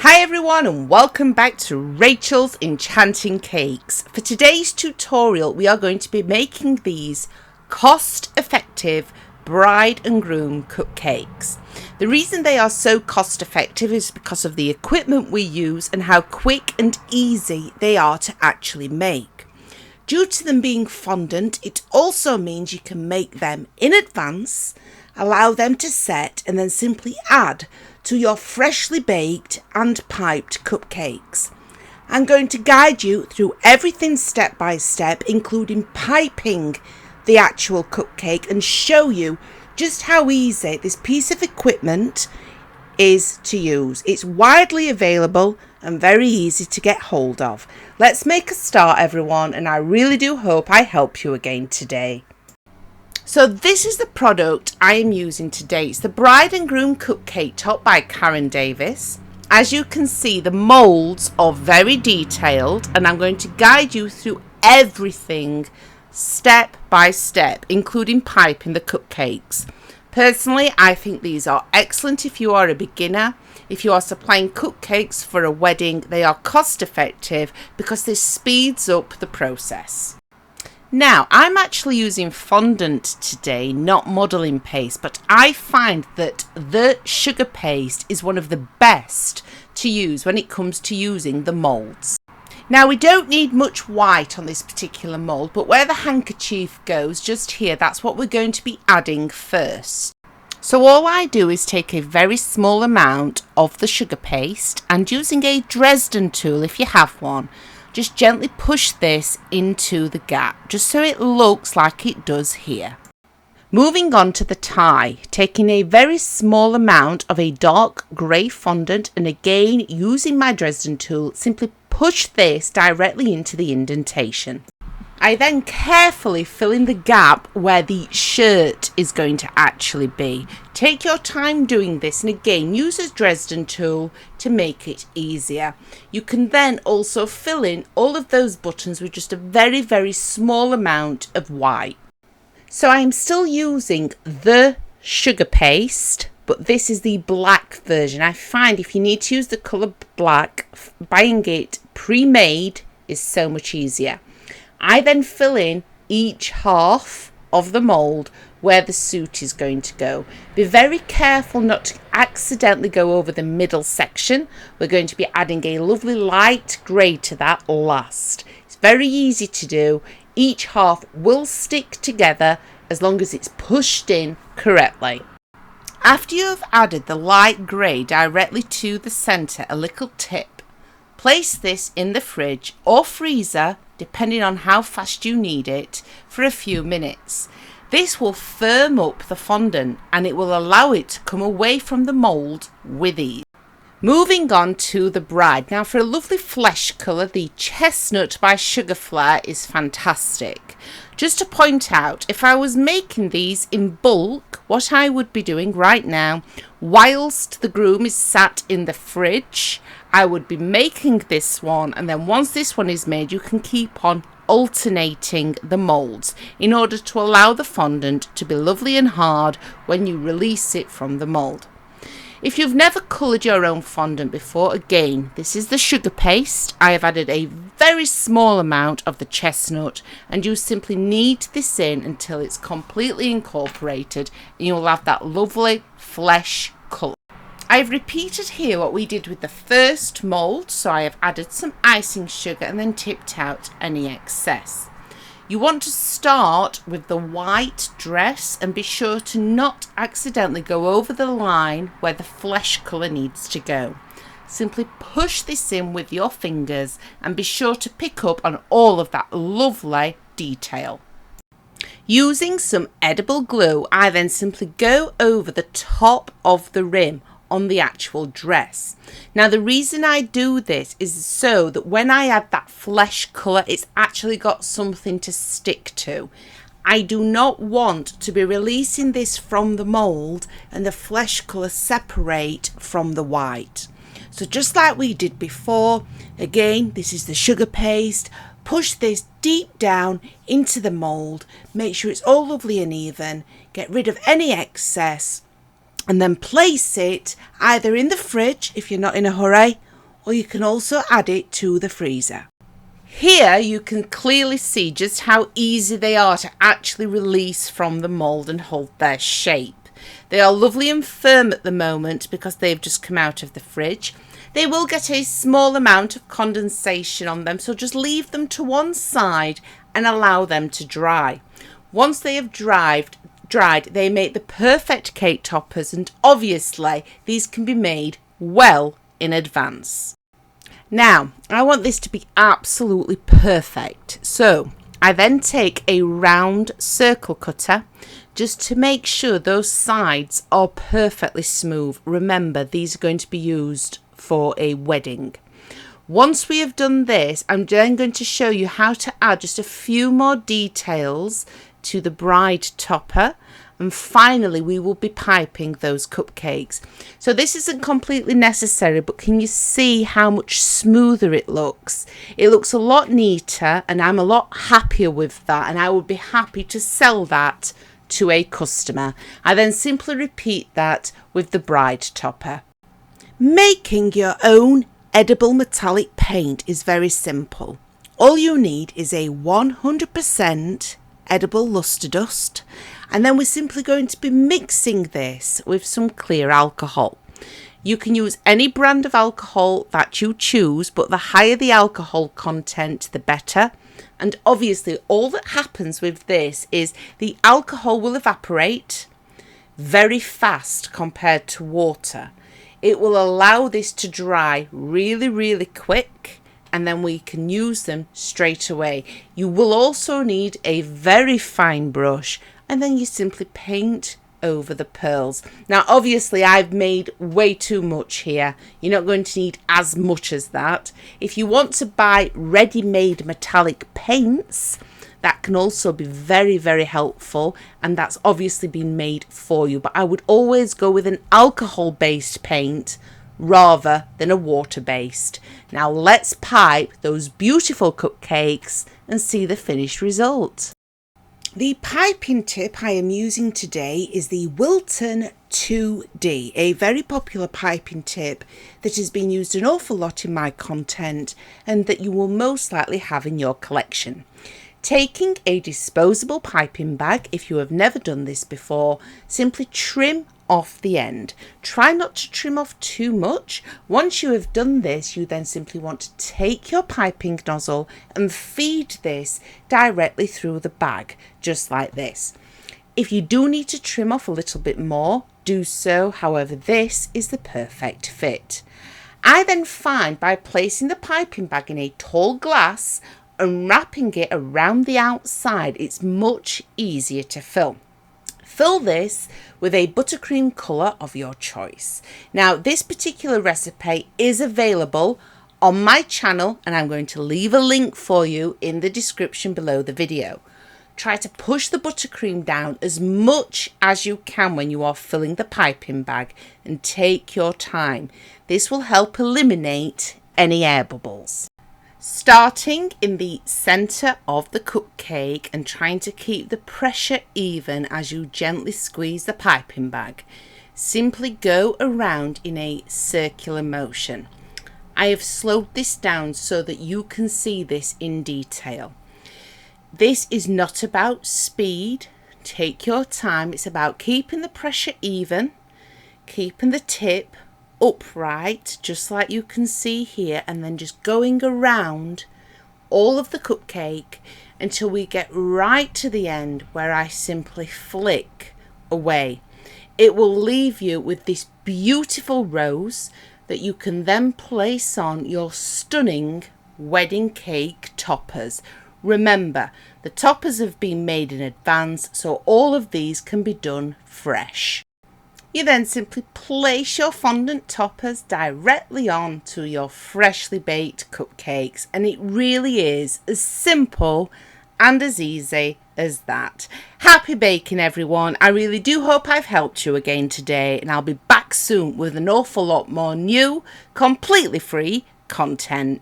Hi everyone and welcome back to Rachel's Enchanting Cakes. For today's tutorial we are going to be making these cost-effective bride and groom cupcakes. The reason they are so cost-effective is because of the equipment we use and how quick and easy they are to actually make. Due to them being fondant, it also means you can make them in advance, allow them to set and then simply add to your freshly baked and piped cupcakes. I'm going to guide you through everything step by step, including piping the actual cupcake, and show you just how easy this piece of equipment is to use. It's widely available and very easy to get hold of. Let's make a start, everyone, and I really do hope I help you again today. So this is the product I am using today. It's the Bride and Groom Cupcake Top by Karen Davis. As you can see, the molds are very detailed and I'm going to guide you through everything step by step, including piping the cupcakes. Personally, I think these are excellent if you are a beginner. If you are supplying cupcakes for a wedding, they are cost effective because this speeds up the process. Now, I'm actually using fondant today, not modelling paste, but I find that the sugar paste is one of the best to use when it comes to using the moulds. Now, we don't need much white on this particular mould, but where the handkerchief goes, just here, that's what we're going to be adding first. So all I do is take a very small amount of the sugar paste and using a Dresden tool, if you have one, just gently push this into the gap, just so it looks like it does here. Moving on to the tie, taking a very small amount of a dark grey fondant and again using my Dresden tool, simply push this directly into the indentation. I then carefully fill in the gap where the shirt is going to actually be. Take your time doing this and again use a Dresden tool to make it easier. You can then also fill in all of those buttons with just a very small amount of white. So I'm still using the sugar paste, but this is the black version. I find if you need to use the colour black, buying it pre-made is so much easier. I then fill in each half of the mould where the suit is going to go. Be very careful not to accidentally go over the middle section. We're going to be adding a lovely light grey to that last. It's very easy to do. Each half will stick together as long as it's pushed in correctly. After you have added the light grey directly to the centre, a little tip. Place this in the fridge or freezer, depending on how fast you need it, for a few minutes. This will firm up the fondant and it will allow it to come away from the mould with ease. Moving on to the bride. Now for a lovely flesh colour, the chestnut by Sugar Flare is fantastic. Just to point out, if I was making these in bulk, what I would be doing right now, whilst the groom is sat in the fridge, I would be making this one, and then once this one is made, you can keep on alternating the moulds in order to allow the fondant to be lovely and hard when you release it from the mould. If you've never coloured your own fondant before, again, this is the sugar paste. I have added a very small amount of the chestnut and you simply knead this in until it's completely incorporated and you'll have that lovely flesh colour. I've repeated here what we did with the first mould, so I have added some icing sugar and then tipped out any excess. You want to start with the white dress and be sure to not accidentally go over the line where the flesh colour needs to go. Simply push this in with your fingers and be sure to pick up on all of that lovely detail. Using some edible glue, I then simply go over the top of the rim on the actual dress. Now the reason I do this is so that when I add that flesh colour, it's actually got something to stick to. I do not want to be releasing this from the mould and the flesh colour separate from the white. So just like we did before, again, this is the sugar paste. Push this deep down into the mould, make sure it's all lovely and even, get rid of any excess, and then place it either in the fridge if you're not in a hurry or you can also add it to the freezer. Here you can clearly see just how easy they are to actually release from the mould and hold their shape. They are lovely and firm at the moment because they've just come out of the fridge. They will get a small amount of condensation on them, so just leave them to one side and allow them to dry. Once they have dried, they make the perfect cake toppers, and obviously these can be made well in advance. Now, I want this to be absolutely perfect, so I then take a round circle cutter just to make sure those sides are perfectly smooth. Remember, these are going to be used for a wedding. Once we have done this, I'm then going to show you how to add just a few more details to the bride topper. And finally, we will be piping those cupcakes. So this isn't completely necessary, but can you see how much smoother it looks? It looks a lot neater, and I'm a lot happier with that, and I would be happy to sell that to a customer. I then simply repeat that with the bride topper. Making your own edible metallic paint is very simple. All you need is a 100% edible luster dust, and then we're simply going to be mixing this with some clear alcohol. You can use any brand of alcohol that you choose, but the higher the alcohol content, the better. And obviously all that happens with this is the alcohol will evaporate very fast compared to water. It will allow this to dry really quick, and then we can use them straight away. You will also need a very fine brush, and then you simply paint over the pearls. Now obviously I've made way too much here. You're not going to need as much as that. If you want to buy ready-made metallic paints, that can also be very helpful, and that's obviously been made for you. But I would always go with an alcohol-based paint rather than a water-based. Now let's pipe those beautiful cupcakes and see the finished result. The piping tip I am using today is the Wilton 2D, a very popular piping tip that has been used an awful lot in my content and that you will most likely have in your collection. Taking a disposable piping bag, if you have never done this before, simply trim off the end. Try not to trim off too much. Once you have done this, you then simply want to take your piping nozzle and feed this directly through the bag, just like this. If you do need to trim off a little bit more, do so. However, this is the perfect fit. I then find by placing the piping bag in a tall glass and wrapping it around the outside, it's much easier to fill. Fill this with a buttercream colour of your choice. Now, this particular recipe is available on my channel, and I'm going to leave a link for you in the description below the video. Try to push the buttercream down as much as you can when you are filling the piping bag, and take your time. This will help eliminate any air bubbles. Starting in the centre of the cupcake and trying to keep the pressure even as you gently squeeze the piping bag, simply go around in a circular motion. I have slowed this down so that you can see this in detail. This is not about speed. Take your time. It's about keeping the pressure even, keeping the tip upright, just like you can see here, and then just going around all of the cupcake until we get right to the end, where I simply flick away. It will leave you with this beautiful rose that you can then place on your stunning wedding cake toppers. Remember, the toppers have been made in advance, so all of these can be done fresh. You then simply place your fondant toppers directly onto your freshly baked cupcakes, and it really is as simple and as easy as that. Happy baking, everyone. I really do hope I've helped you again today, and I'll be back soon with an awful lot more new, completely free content.